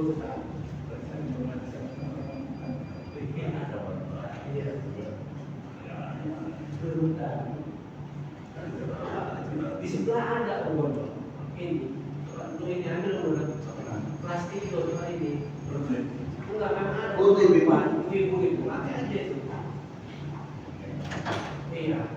Di sebelah ada uang ini. Kalau ini ambil uang plastik itu ini. Enggak kan ada. Oh, ibu itu pakai aja itu. Iya.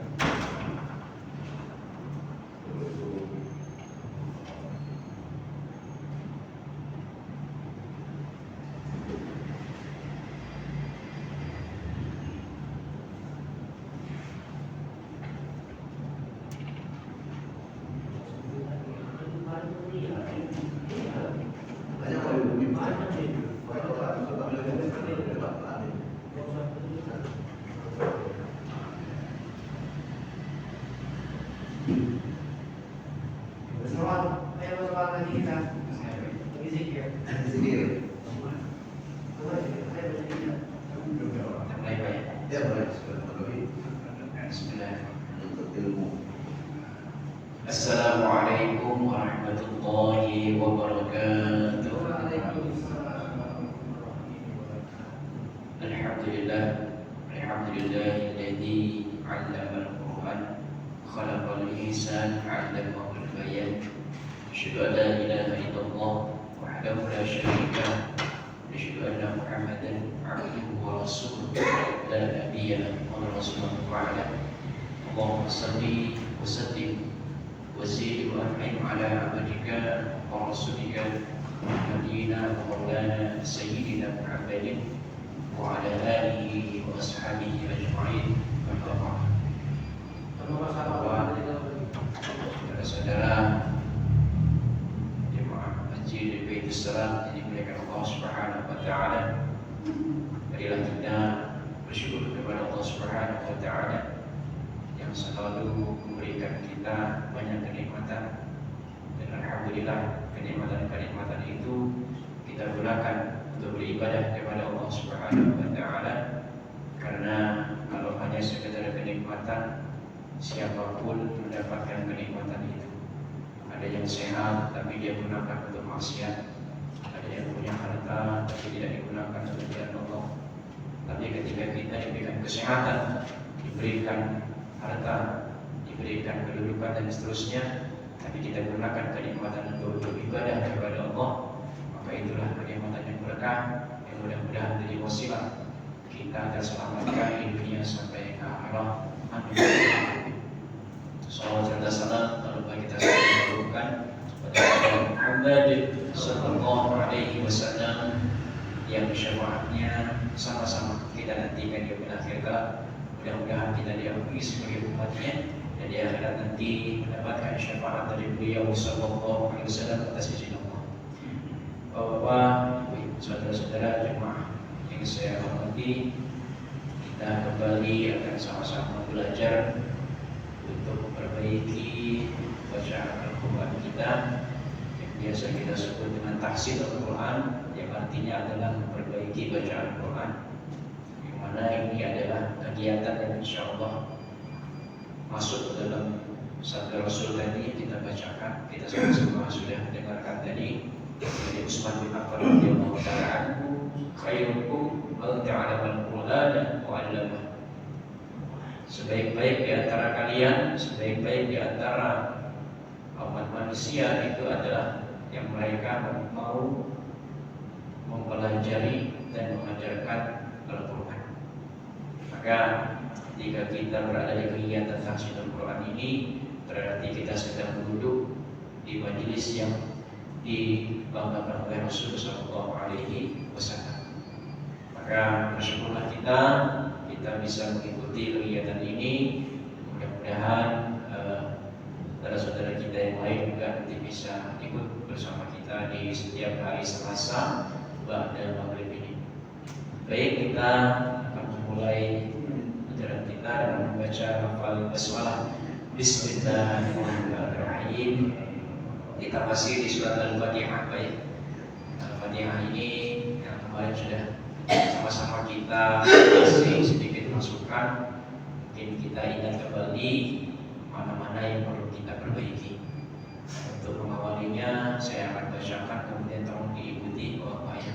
Assalamualaikum warahmatullahi wabarakatuh. Alhamdulillahilladzi 'allama al-Qur'an khalaqal insana 'allamahu al-bayan. Asyhadu an la ilaha illallah wahdahu la syarika lah. Asyhadu anna Muhammadan 'abduhu wa rasuluh la nabiyya illa rasuluhu wa ala. Allahumma shalli wa sallim وزيد وأنعم على عبدك ورسولك نبينا ومولانا سيدنا محمد وعلى آله وأصحابه أجمعين. Saudara jemaah Masjid Baitus Salam yang dimuliakan Allah Subhanahu wa taala, marilah kita bersyukur kepada Allah Subhanahu wa taala yang selalu memberikan kita banyak kenikmatan, dan alhamdulillah kenikmatan-kenikmatan itu kita gunakan untuk beribadah kepada Allah Subhanahu wa taala. Karena kalau hanya sekedar kenikmatan, siapapun mendapatkan kenikmatan itu. Ada yang sehat tapi dia gunakan untuk maksiat, ada yang punya harta tapi tidak digunakan untuk jalan Allah. Tapi ketika kita diberikan kesehatan, diberikan harta, diberikan kedudukan dan seterusnya, tapi kita gunakan kenikmatan untuk beribadah kepada Allah, maka itulah kenikmatan yang berkah yang mudah-mudahan menjadi wasilah kita terselamatkan di dunia sampai ke akhirat. Amin. Salawat dan salam lupa kita lakukan kepada Muhammad sallallahu alaihi wasallam yang syafaatnya sama-sama kita nantikan di akhirat. Mudah-mudahan kita diakui sebagai umatnya dan di akhirat nanti mendapatkan syafaat dari beliau sallallahu alaihi wasallam atas izin Allah. Bapak-bapak, saudara-saudara jemaah yang saya hormati, kita kembali akan sama-sama belajar untuk memperbaiki bacaan Al-Quran kita yang biasa kita sebut dengan tahsin Al-Quran, yang artinya adalah memperbaiki bacaan Al-Quran. Mana ini adalah kegiatan yang insya Allah masuk dalam sabda Rasul tadi kita bacakan, kita sama-sama sudah mendengarkan tadi dari Utsman bin Affan radhiyallahu ta'ala anhu, khairukum man ta'allama al-Qur'ana wa 'allamahu. Sebaik-baik di antara kalian, sebaik-baik di antara umat manusia itu adalah yang mereka mau mempelajari dan mengajarkan Al-Quran. Maka jika kita berada di kegiatan tahsin Al-Quran ini, berarti kita sedang duduk di majelis yang dibanggakan oleh Rasulullah Sallallahu Alaihi Wasallam. Maka bersyukurlah kita bisa mengikuti kegiatan ini. Mudah-mudahan saudara-saudara kita yang lain juga nanti bisa ikut bersama kita di setiap hari Selasa ba'da maghrib ini. Baik, kita akan memulai pelajaran kita dengan membaca lafal basmalah. Bismillahirrahmanirrahim. Kita masih di surat Al-Fatihah. Baik, Al-Fatihah ini yang kemarin sudah sama-sama kita kasih sedikit masukan. Mungkin kita ingat kembali mana-mana yang perlu kita perbaiki. Untuk mengawalinya saya akan bacakan, kemudian tolong diikuti bahwa ayat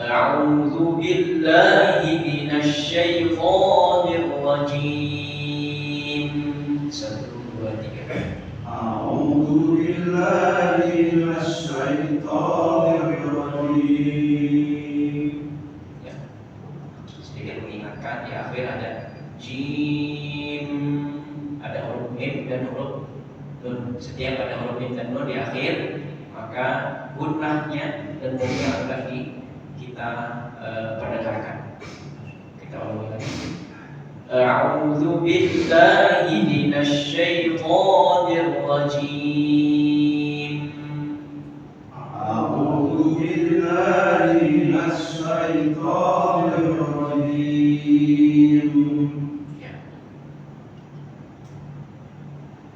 A'udzu billahi minasy syaithanir rajim. 1, 2, 3. A'udzu billahi minasy syaithanir rajim. Ya. Sedikit mengingatkan di akhir ada jim, ada huruf mim dan huruf nun. Setiap ada huruf mim dan nun di akhir, maka gunnahnya dan nunnya adalah kita perdengarkan. Kita ulangi lagi. A'udzu billahi minasy syaithanir rajim. A'udzu billahi minasy syaithanir rajim. Ya.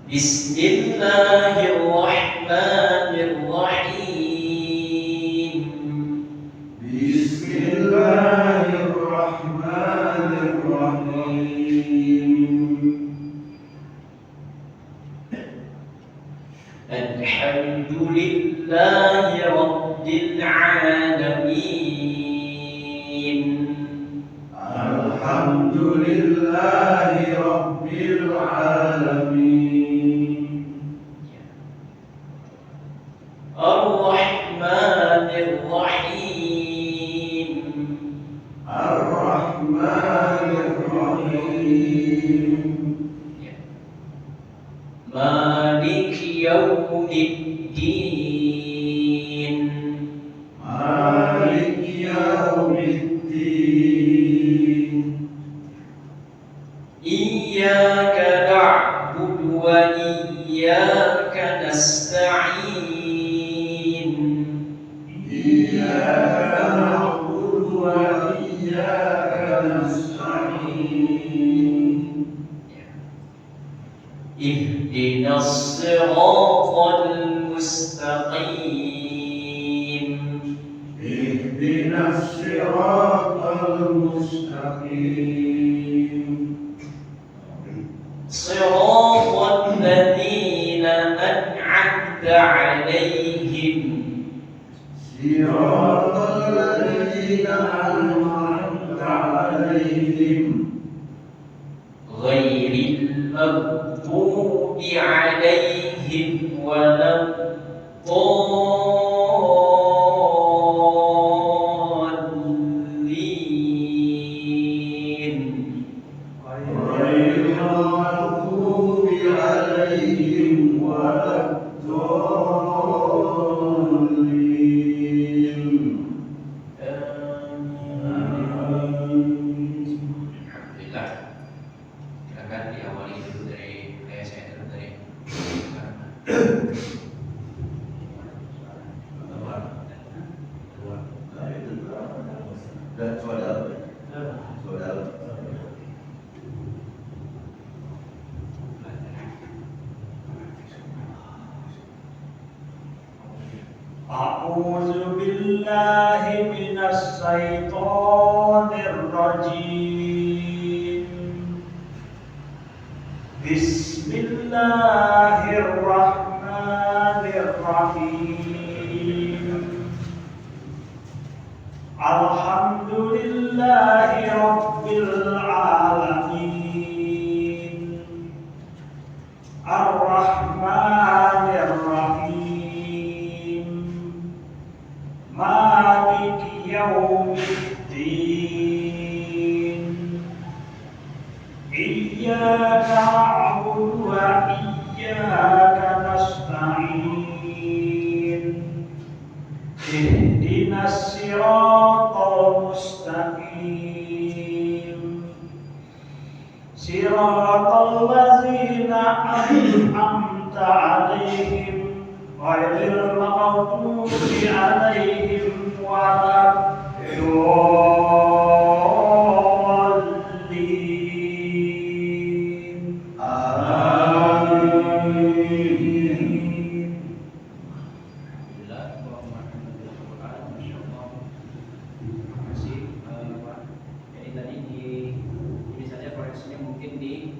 Bismillahirrahmanirrahim. Alhamdulillahi Rabbil Alamin. Alhamdulillahi Rabbil Alamin. Ar-Rahmanir Rahim. Ar-Rahmanir Rahim. Maliki Yaumiddin. Maliki Yaumiddin. Iyyaka na'budu wa iyyaka nasta'in. Iyyaka na'budu wa iyyaka nasta'in. Ihdinas siratal mustaqim. Ihdinas siratal mustaqim. Siratal ladzina an'amta 'alaihim. Siratal ladzina an'amta 'alaihim. Ghairil maghdubi 'alaihim waladdallin. Ghairil maghdubi 'alaihim waladdallin. Alhamdulillah. Silakan diawali dulu dari saya dulu dari. Dan saudara. A'udzu billahi minasy syaithanir rajim. Bismillahirrahmanirrahim. Alhamdulillahi Rabbil Alamin. Ar-Rahmanir Rahim. Maliki Yaumiddin. Iyyaka na'budu wa iyyaka nasta'in. Ihdinas siratal mustaqim. Siratal ladzina an'amta 'alaihim ghairil maghdubi 'alaihim waladdallin. Amin. Terima kasih Pak. Jadi tadi ini saja koreksinya mungkin di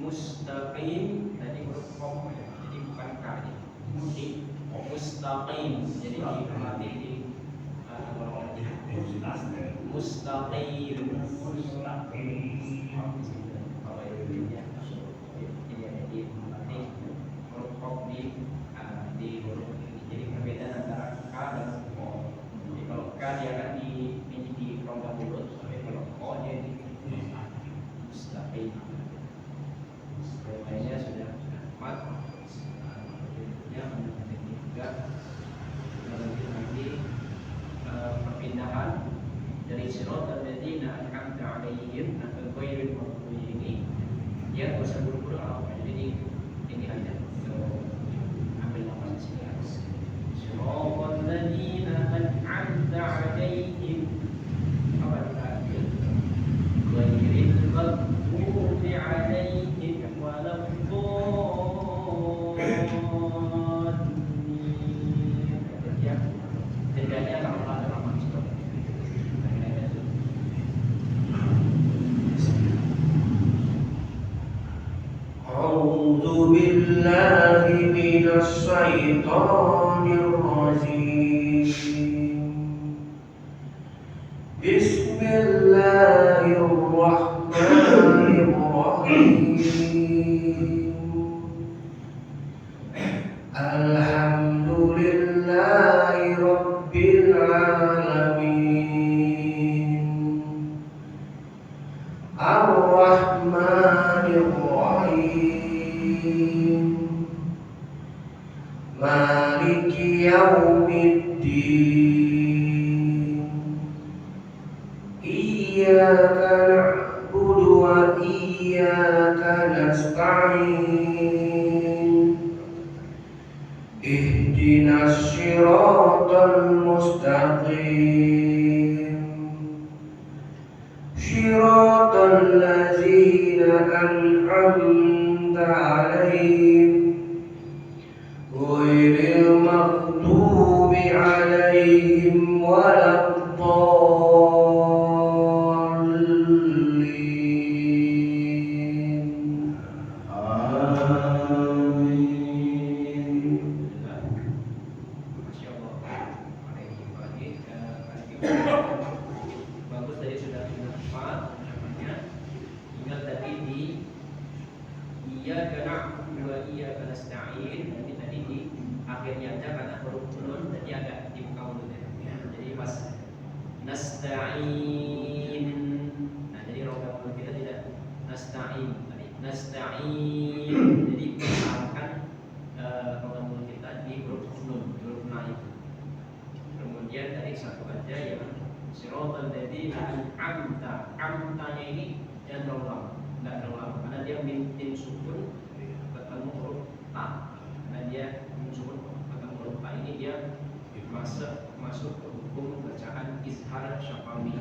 mustaqim tadi huruf kom ya. Jadi bukan k ya. Di mustaqim. Jadi diamati di Mustaqim. Jadi perbedaan antara K dan O. Jadi kalau K dia akan di rongga mulut, kalau O dia di mustaqim. Kayaknya sudah tepat. Ya, juga nanti perpindahan dari siratal ladzina an'amta 'alaihim ke ghairil maghdubi ini dia nggak usah buru-buru jadi ini aja ambil nama di sini siratal ladzina an'amta 'alaihim apa diambil ghairil maghdubi 'alaihim waladdallin bedanya lama-lama أعوذ بالله من الشيطان الرجيم بسم الله الرحمن الرحيم الحمد لله رب العالمين الرحمن الرحيم مالك يوم الدين إياك نعبد وإياك نستعين اهدنا الصراط المستقيم صراط الذين أنعمت عليهم غير المغضوب عليهم ولا الضالين آمين. Masya Allah. Bagus tadi sudah tepat namanya. Ingat tadi di iyyaka na'budu wa iyyaka nasta'in. Nanti tadi di akhirnya ada karena huruf nun tadi agak dibuka mulutnya. Jadi pas nasta'in. Nah jadi rongga mulut kita tidak nasta'in. Tadi nasta'in. Jadi misalkan rongga mulut kita di huruf nun, huruf naik. Kemudian tadi satu aja yang siratal ladzina an'amta. Amtanya ini jangan terlalu lama, enggak terlalu lama karena dia min sukun ketemu huruf ta. Karena dia min sukun ketemu huruf ta ini dia masuk ke hukum bacaan izhar syafawi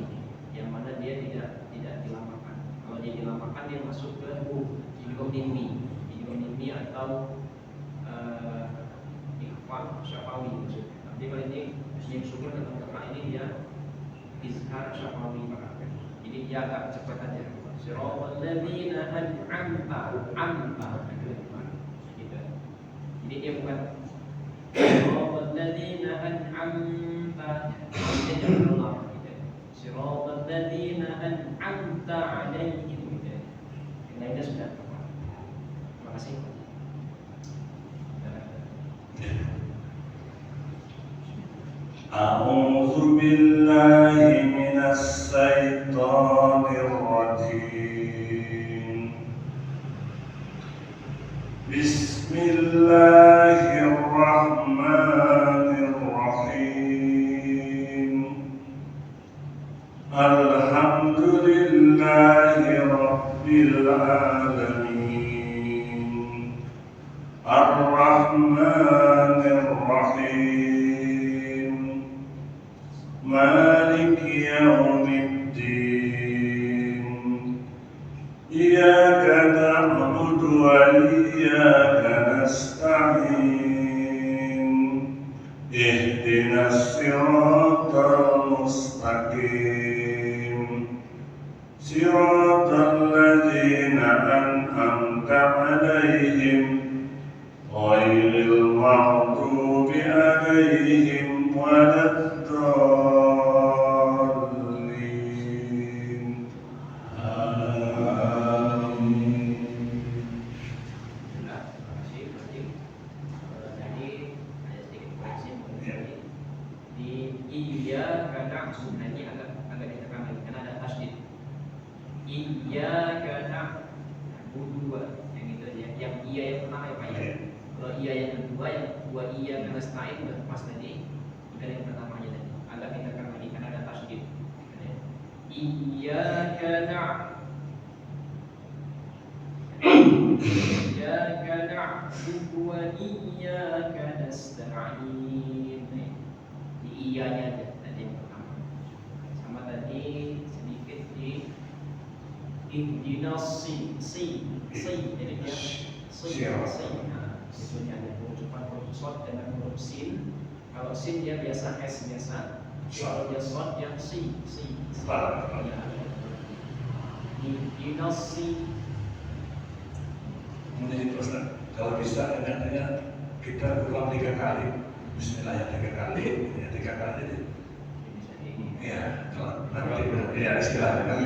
yang mana dia tidak dilamakan. Kalau dia dilamakan dia masuk ke idgham nimmi atau ikhfa syafawi maksudnya. Tapi kalau ini min sukun ketemu ta ini dia izhar syafawi maka. Jadi dia agak cepat aja. Siratal ladzina an'amta gitu. Jadi dia bukan siratal ladzina an'amta. Dia jangan ulang gitu. Siratal ladzina an'amta 'alaihim gitu. Yang lainnya sudah tepat. Terima kasih. أعوذ بالله من الشيطان الرجيم بسم الله الرحمن الرحيم الحمد لله رب العالمين الرحمن الرحيم مالك يوم الدين إياك نعبد وإياك نستعين اهدنا الصراط المستقيم صراط الذين أنعمت عليهم غير المغضوب عليهم ولا الضالين langsung. Nah ini agak ditekan lagi karena ada tasydid. Iyyaka na'budu, yang itu aja. Yang iya yang pertama ya Pak ya. Kalau iya yang kedua, yang dua iya karena nasta'in udah pas tadi. Bukan yang pertama aja tadi. Agak ditekan lagi karena ada tasydid. Iyyaka na'budu wa iyyaka nasta'in. Di iyanya aja tadi yang pertama. Sama tadi sedikit di ihdinas jadi dia nah itu ada pengucapan huruf shad dengan huruf sin. Kalau sin dia biasa s biasa, kalau dia shad dia si ihdinas Menjadi terus kalau bisa dengan kita ulang 3 kali. Bismillah ya 3 kali, ya 3 kali. Ya, kalau nanti ya istilahnya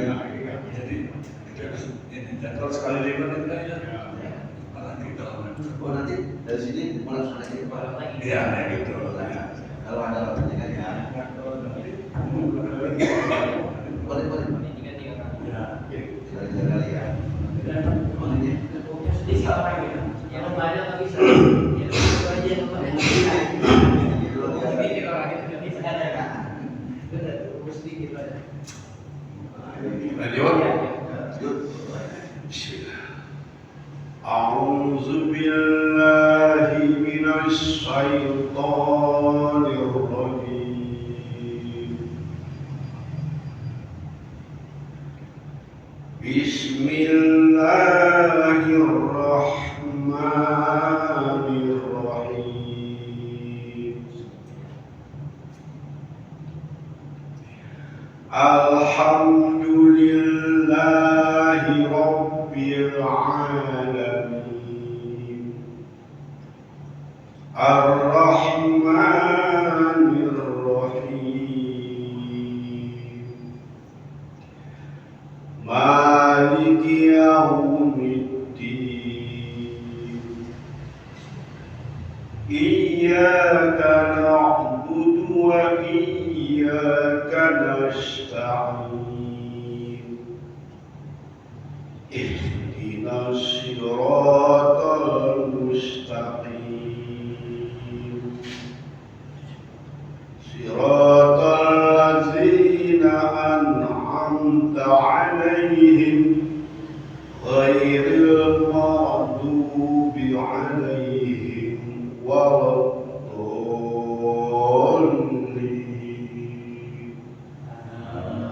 jadi kita ini dan kalau sekali lipat kita ya apalagi kalau nanti dari sini melaksanakan kepala lagi. Iya, gitu. Kalau ada pertanyaan ya. Boleh. tiga kali. Ya, Tiga kali ya. Di sini orang ya, yang banyak nggak bisa. Ya itu aja yang banyak. Sedikit orang itu nggak bisa ada kan? Benar, sedikit aja. lanjut. Bismillah. A'udzu billahi minasy syaithanir rajim. Bismillahirrahmanirrahim. Alhamdulillahi rabbil alamin. Ar-Rahmanir Rahim. Maliki yaumiddin. Iyyaka na'budu wa iyyaka nasta'in. Ihdinas siratal mustaqim. Siratal ladzina an'amta 'alaihim ghairil maghdubi 'alaihim waladdallin.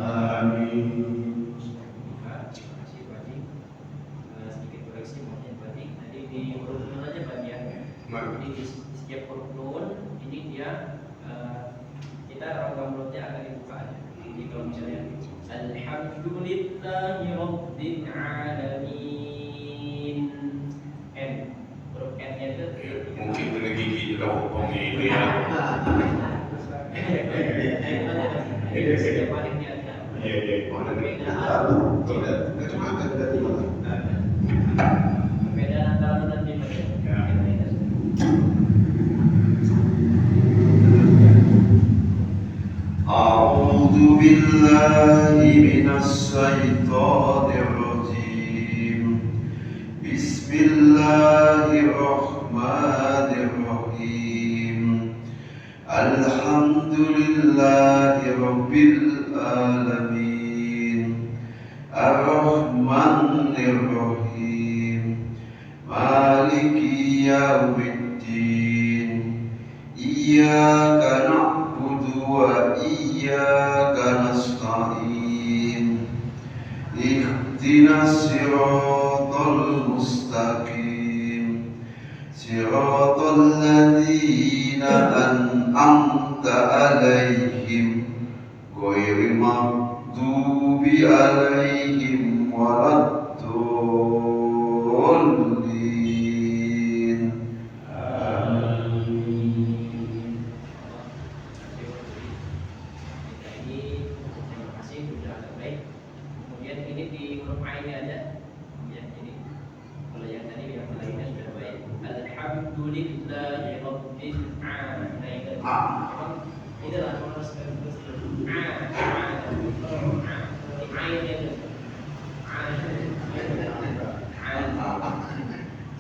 Amin. Terima kasih Pak Haji. Sedikit koreksi mungkin Pak Haji. Tadi di huruf nun aja Pak ya. Jadi di setiap huruf nun ini dia kita rongga mulutnya akan dibuka aja. Jadi kalau misalnya Alhamdulillahi Rabbil Alamin, N huruf N nya itu Mungkin dengan gigi juga ngomong ini ya. setiap baliknya ada. Iya, mana nih? Perbedaan antara nun dan mim aja. A'udzu billahi minasy syaithanir rajim. Bismillahirrahmanirrahim. Alhamdulillahi rabbil alamin. Ar-Rahmanir Rahim. Maliki yaumiddin. Iyyaka na'budu wa iyyaka nasta'in. Ihdinas siratal mustaqim. Siratal ladzina an'amta 'alaihim ghairil maghdubi 'alaihim waladdallin. Terima kasih sudah agak baik. Kemudian ini di huruf A-nya aja. Ya, jadi kalau yang tadi yang lainnya sudah baik. Alhamdulillahi Rabbil Alamin. inilah harus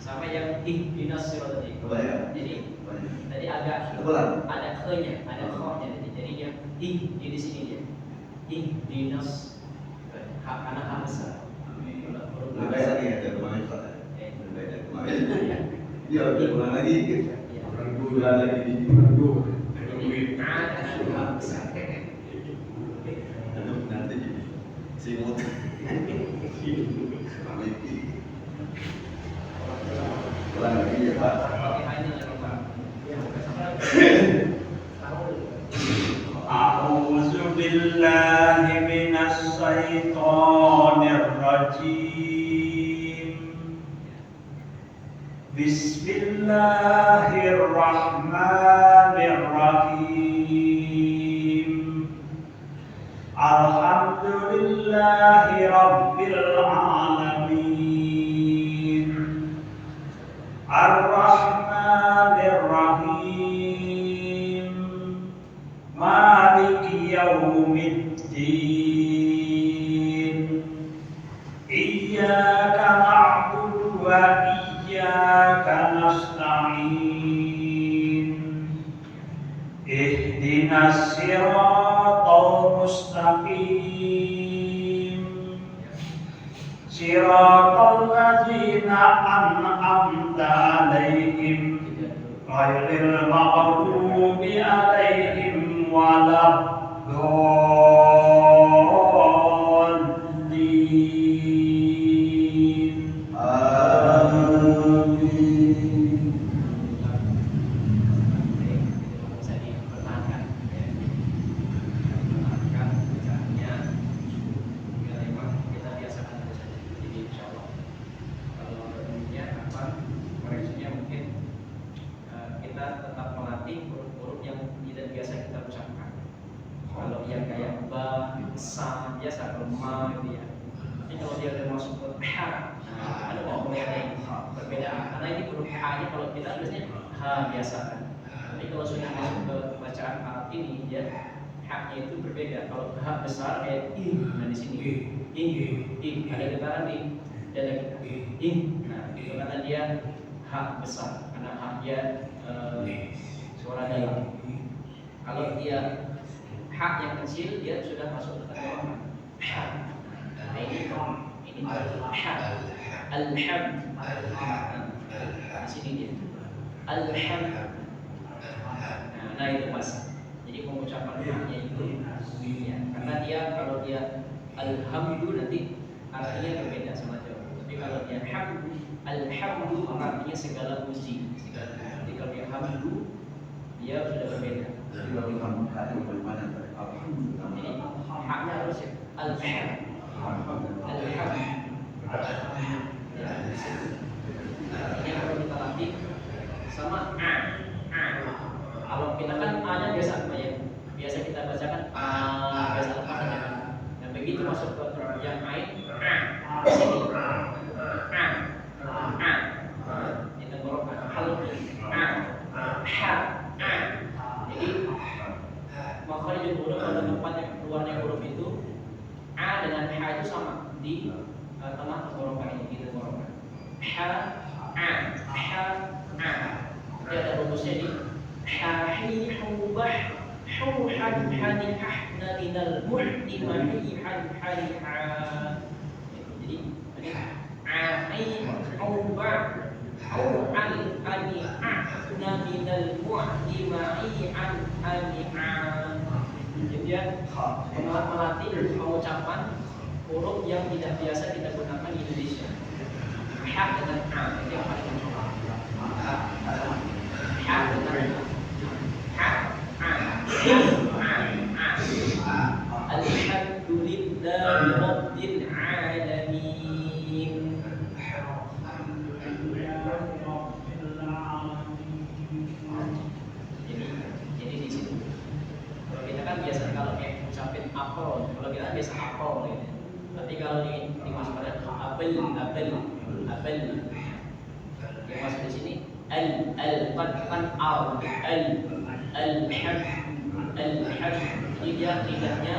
sama yang ihdinas siratal mustaqim. Jadi tadi agak ada ke-nya, ada kho-nya. Jadi dia di sini dia. Ihdinas anak hak besar. Lebih lagi ya, kemarin Pak. Lebih kemarin. Iya, ulang lagi. Orang dua lagi di dua. Jadi anak hak besar. Nanti simut. Ulang lagi ya Pak. A'udzu billahi minasy syaithanir rajim. Bismillahirrahmanirrahim. Alhamdulillahi rabbil alamin. Ar-Rahmanir Rahim. Maliki yaumiddin. Iyyaka na'budu wa iyyaka nasta'in. Ihdinas siratal mustaqim. Siratal ladzina an'amta 'alaihim ghairil maghdubi 'alaihim waladdallin. Amin. Bisa dipertahankan ya. Dipertahankan bacaannya. Ya memang kita biasakan terus saja. Jadi insyaallah kalau bentuknya apa koreksinya mungkin kita tetap melatih huruf-huruf yang tidak biasa kita ucapkan. Kalau yang kayak ba, sa, biasa kalau ma gitu ya. Tapi kalau dia udah masuk ke ha, ada mau mulai perbedaan. Karena ini huruf ha-nya kalau kita biasanya ha biasa kan. Tapi kalau sudah masuk ke bacaan Arab ini dia ha-nya itu berbeda. Kalau ha besar kayak i, nah di sini i, ada getaran di dada kita. I, nah itu karena dia ha besar, karena ha dia suara dalam. Kalau dia hak yang kecil dia sudah masuk ke tenggorokan. Nah ini hak alham. Di sini dia alham. Nah itu pas. Jadi pengucapan haknya itu ya, karena dia kalau dia alhamdu nanti artinya berbeda sama Jawa. Tapi kalau dia hamdu, alhamdu artinya segala puji. Jadi kalau dia hamdu dia sudah berbeda. Jadi kalau kamu ada bagaimana? Alhamdulillah. Jadi haknya harus ya alham. Alham. Ya. Artinya kalau kita latih sama a. Kalau kita kan a-nya biasa apa ya? Biasa kita bacakan a, biasa lepas aja kan. Dan begitu masuk ke yang ain a. Di sini a. Di tenggorokan halus a. Ha. Jadi makhrajul huruf pada tempat yang keluarnya huruf itu a dengan ha itu sama di tengah tenggorokan ini, di tenggorokan. Ha, a, ha, a. Dia ada rumusnya di ha hi hu bah hu had hani ahna minal muhdi ma hi had hani ha. Jadi a hi hu bah hu al ani ahna minal muhdi ma hi an ani a. Jadi dia melatih pengucapan huruf yang tidak biasa kita gunakan di Indonesia. Ha dengan a itu yang paling mencoba. Ha dengan ha, alhamdulillahi rabbil alamin. Jadi di situ. Kalau kita kan biasa kalau kayak ngucapin apel, kalau kita biasa apel gitu. Tapi kalau dimasukkan apel. Yang masuk di sini al kan al alham Al-Hamd. Jadi dia lidahnya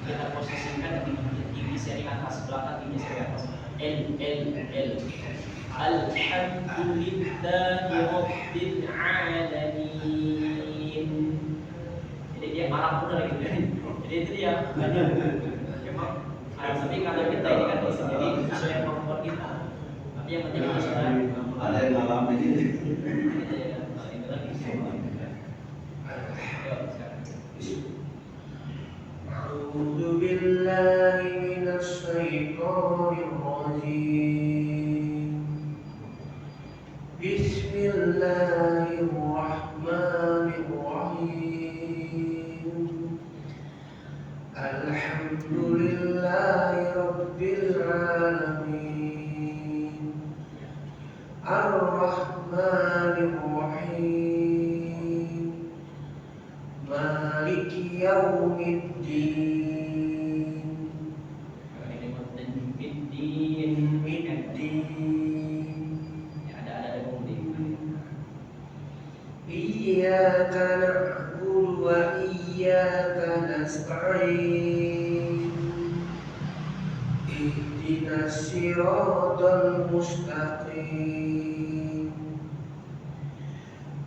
kita posisikan di seri atas, belakang di seri atas. L. Alhamdulillahi Rabbil Alamin. Jadi dia Arab benar gitu. Jadi itu dia. Tapi kalau kita ini kan sendiri sesuai kemampuan kita. Tapi yang penting sudah ada yang ngalamin ini. أعوذ بالله من الشيطان الرجيم بسم الله الرحمن الرحيم الحمد لله رب العالمين الرحمن الرحيم مالك يوم الدين إياك نعبد وإياك نستعين اهدنا الصراط المستقيم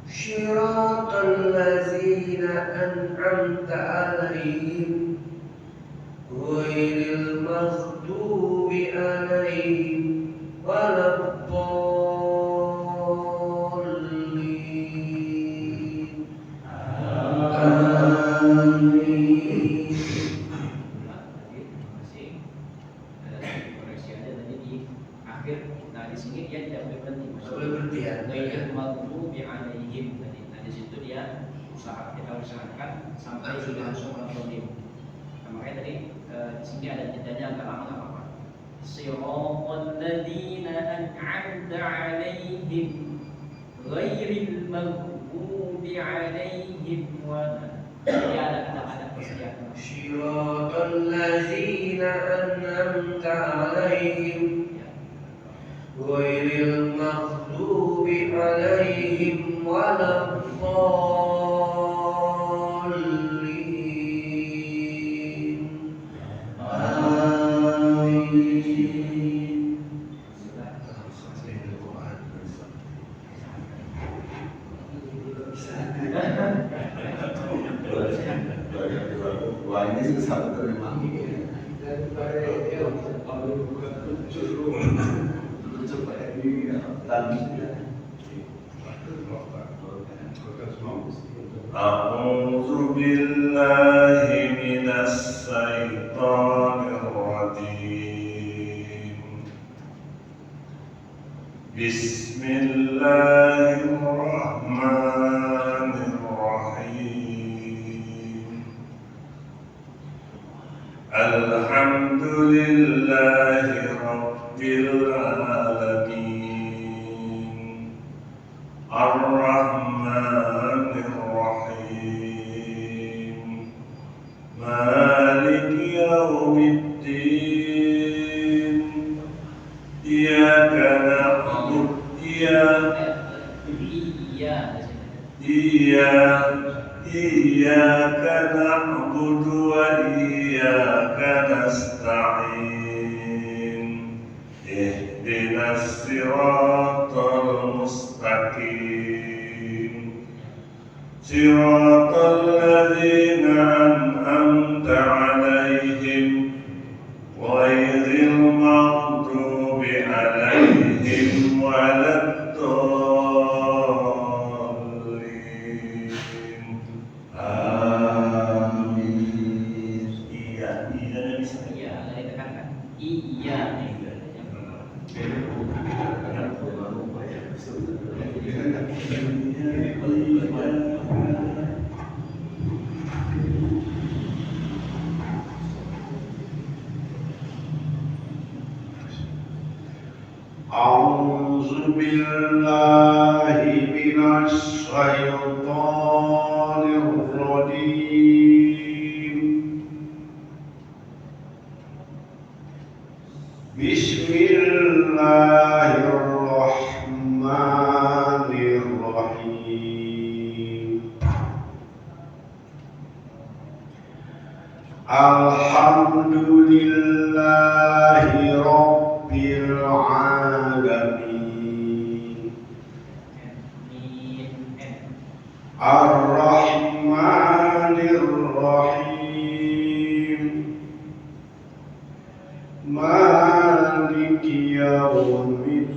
صراط الذين أنعمت عليهم غير المغضوب عليهم ولا الضالين آمين. Koreksi ada tadi di akhir. Nah di sini dia tidak boleh berhenti. Boleh berhenti ya. Ghairil maghdubi alaihim tadi. Nah di situ dia kita usahakan sampai langsung al-dhalim. Nah, makanya tadi di sini ada jedanya agak lama nggak apa-apa. Siratal ladzina an'amta alaihim ghairil maghdubi alaihim wala. Jadi ada persediaan. صراط الذين أنعمت عليهم غير المغضوب عليهم ولا الضالين آمين. Wah ini susah betul memang. أعوذ بالله من الشيطان الرجيم بسم الله الرحمن الرحيم الحمد لله رب العالمين الرحمن الرحيم مالك يوم الدين إياك نعبد إياك نعبد وإياك نستعين اهدنا الصراط المستقيم صراط الذين أنعمت عليهم غير المغضوب عليهم ولا الضالين آمين. Iya bisa. Iya, ada ditekankan. Iya. أعوذ بالله من الشيطان الرجيم بسم الله الرحمن الرحيم Alhamdulillahi Rabbil Alamin. Ar-Rahmanir Rahim. Maliki Yawmiddin.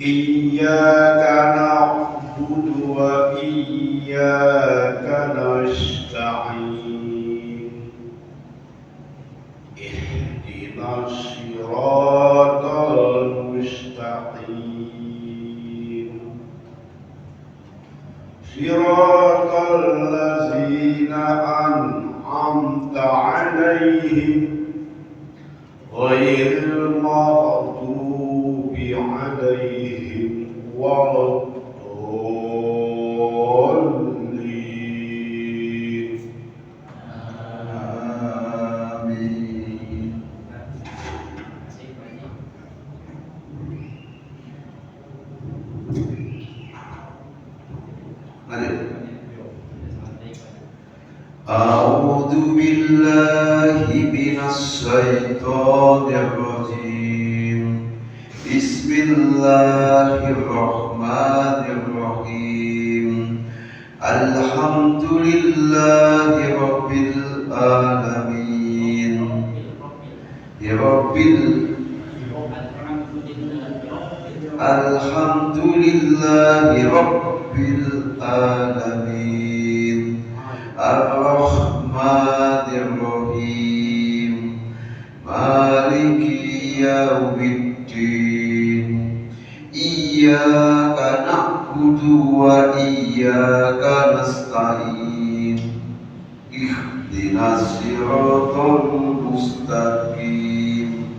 Iyyaka na'budu wa iyyaka nasta'in. Ihdinas siratal mustaqim. Siratal ladzina an'amta 'alaihim ghairil maghdubi 'alaihim waladdallin. Amin. A'udzu billahi minasy syaithanir rajim. Bismillahirrahmanirrahim. Alhamdulillahi rabbil alamin. Alhamdulillahi rabbil alamin. Ar-Rahmanir Rahim. Maliki Yawmiddin. Iyyaka na'budu wa iyyaka nasta'in. Ihdinas siratal mustaqim.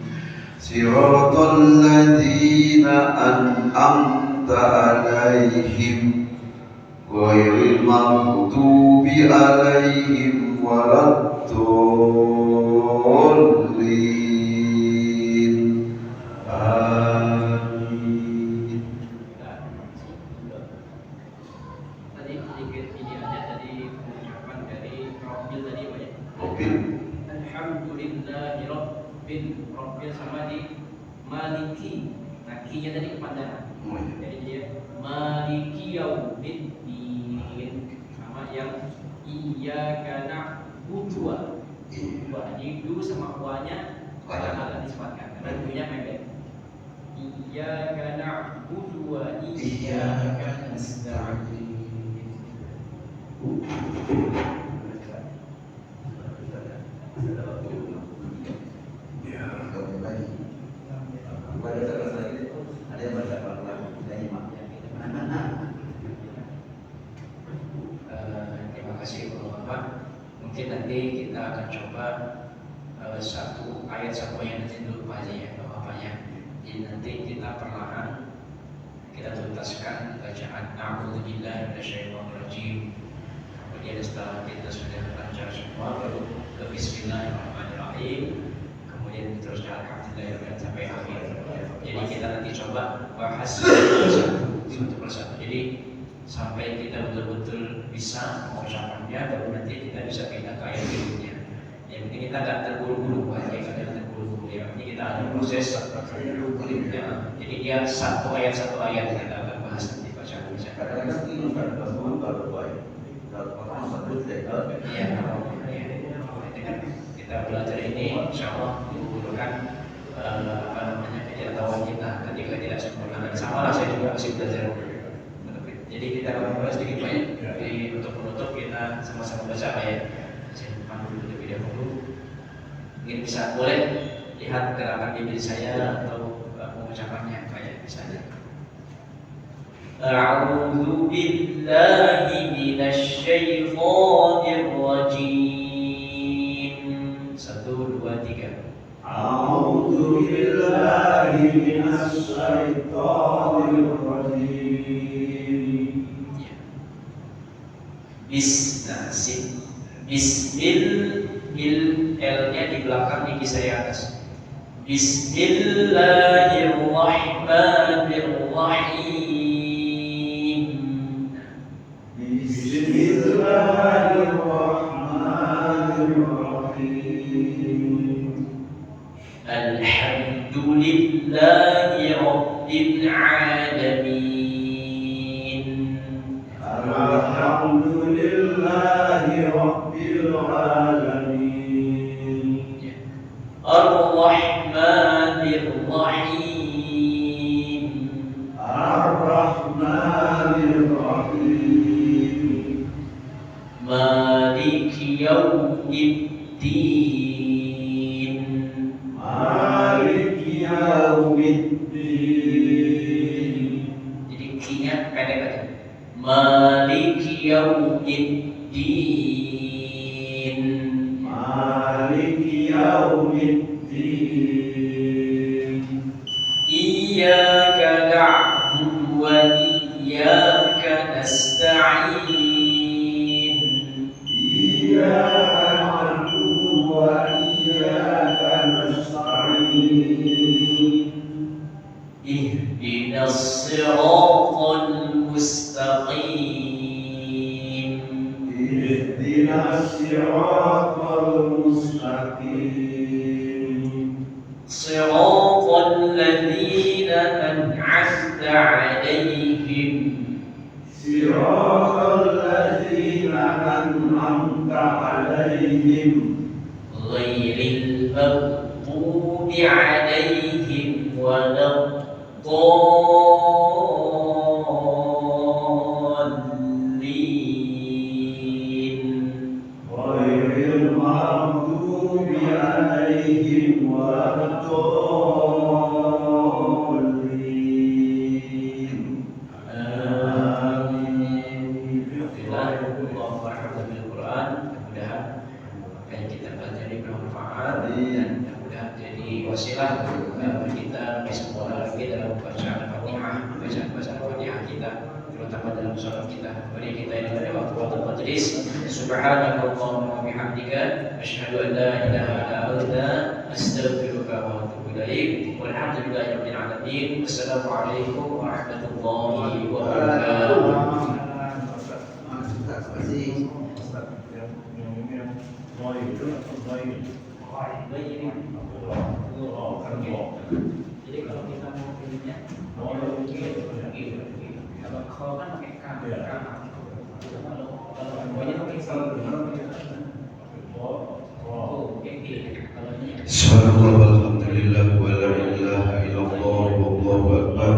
Siratal ladzina an'amta 'alaihim ghairil maghdubi 'alaihim waladdallin. Amin. Tadi sedikit ini ada tadi pengucapan dari Rabbil tadi Pak ya. Rabbil. Alhamdulillahi Rabbil. Rabbil sama di Maliki. Nah, ki-nya tadi kepanjangan. Oh, iya. Jadi dia Maliki Yaumiddin sama yang Iyyaka na'budu. Jadi du sama wa-nya agak disematkan karena du-nya pendek. Iyyaka na'budu wa iyyaka nasta'in. Terima kasih Bapak. Mungkin nanti kita akan coba satu ayat nanti dulu Pak Haji ya, Bapak-Bapaknya. Jadi nanti kita perlahan kita tuntaskan bacaan A'udzubillahi minasyaitonirrajim. Kemudian setelah kita sudah lancar semua baru ke Bismillahirrahmanirrahim. Kemudian teruskan Alhamdulillah sampai akhir. Jadi kita nanti coba bahas satu persatu. Jadi sampai kita betul-betul bisa mengucapkannya, baru nanti kita bisa pindah ke ayat berikutnya. Yang penting kita tidak terburu-buru, kita tidak terburu-buru. Yang penting kita ada proses. Jadi dia satu ayat kita akan bahas nanti baca-baca. Kadang-kadang itu kalau baru baik. Kalau orang satu tidak. Iya, dengan kita belajar ini, insya Allah mengumpulkan ketidaktahuan kita ketika tidak sempurna. Dan sama lah saya juga masih belajar. Jadi kita akan bahas sedikit banyak. Jadi untuk menutup kita sama-sama baca ayat. Saya panggil terlebih dahulu. Mungkin bisa boleh lihat gerakan bibir saya atau pengucapannya kayak misalnya. A'udzu billahi minasy syaithanir rajim. 1, 2, 3. A'udzu billahi minasy syaithanir rajim. Bismil L-nya di belakang gigi saya atas. Bismillahirrahmanirrahim. العالمين الحمد لله رب العالمين الرحمن الرحيم الرحمن الرحيم مالك يوم الدين مالك يوم الدين jadi ki-nya pendek aja مالك يوم الدين مالك يوم الدين إياك نعبد وإياك نستعين إياك نعبد وإياك نستعين اهدنا الصراط المستقيم اهدنا الصراط المستقيم صراط الذين أنعمت عليهم صراط الذين أنعمت عليهم غير المغضوب عليهم ولا الضالين غير المغضوب عليهم ولا الضالين آمين. Alhamdulillah, Allah bil Quran. Mudah-mudahan apa yang kita pelajari bermanfaat dan mudah-mudahan jadi wasilah kita bisa mengolah lagi dalam bacaan Fatihah, bacaan Fatihah kita, terutama dalam sholat kita. Mari kita ini pada waktu majelis. Subhanakallahumma wa bihamdika, asyhadu an la ilaha illa anta, astaghfiruka wa atubu ilaik. Walhamdulillahirabbil alamin. Assalamualaikum warahmatullahi wabarakatuh. Jadi kalau kita mau pilihnya, kalau kau kan pakai K, kalau pokoknya pakai C. Oh, kayak gini. Kalau ini Subhanallah walhamdulillah wa la ilaha illallah wallahu akbar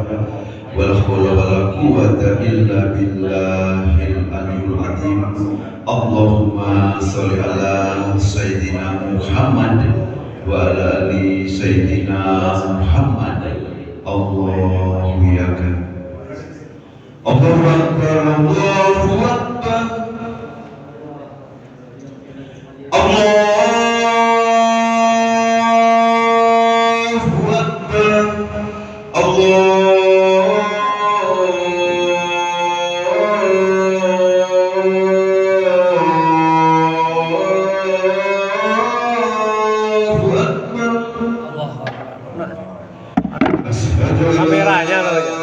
wa la haula wa la quwwata illa billahil aliyyil azim. Allahumma shalli ala sayyidina Muhammad wa ala ali sayyidina Muhammad. Allahu akbar. Allahu akbar. Allahu akbar. Kameranya loh ya.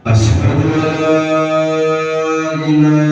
Asyhadu an la ilaha